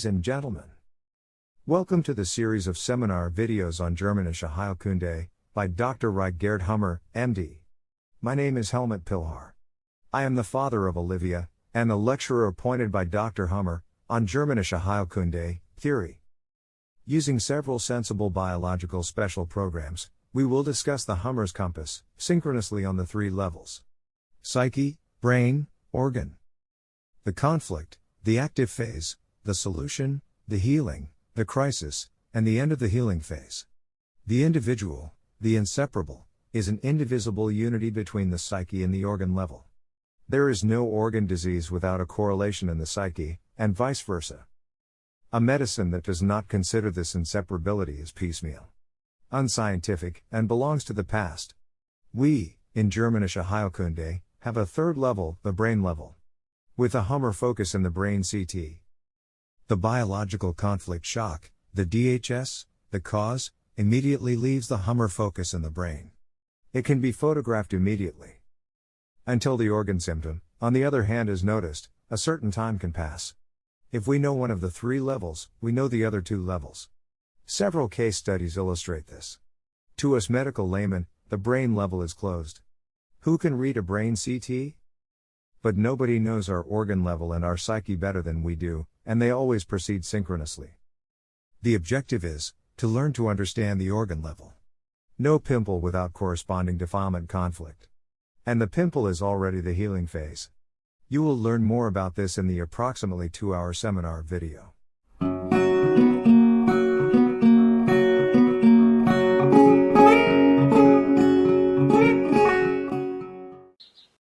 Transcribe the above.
Ladies and gentlemen, welcome to the series of seminar videos on Germanische Heilkunde by Dr. Ryke Dr.Hamer, MD. My name is Helmut Pilhar. I am the father of Olivia, and the lecturer appointed by Dr. Hamer on Germanische Heilkunde theory. Using several sensible biological special programs, we will discuss the Hamer's compass, synchronously on the three levels: psyche, brain, organ. The conflict, the active phase, the solution, the healing, the crisis, and the end of the healing phase. The individual, the inseparable, is an indivisible unity between the psyche and the organ level. There is no organ disease without a correlation in the psyche, and vice versa. A medicine that does not consider this inseparability is piecemeal, unscientific, and belongs to the past. We, in Germanische Heilkunde, have a third level, the brain level, with a Hamer focus in the brain CT. The biological conflict shock, the DHS, the cause, immediately leaves the Hamer focus in the brain. It can be photographed immediately. Until the organ symptom, on the other hand, is noticed, a certain time can pass. If we know one of the three levels, we know the other two levels. Several case studies illustrate this. To us medical laymen, the brain level is closed. Who can read a brain CT? But nobody knows our organ level and our psyche better than we do, and they always proceed synchronously. The objective is to learn to understand the organ level. No pimple without corresponding defilement conflict. And the pimple is already the healing phase. You will learn more about this in the approximately 2-hour seminar video.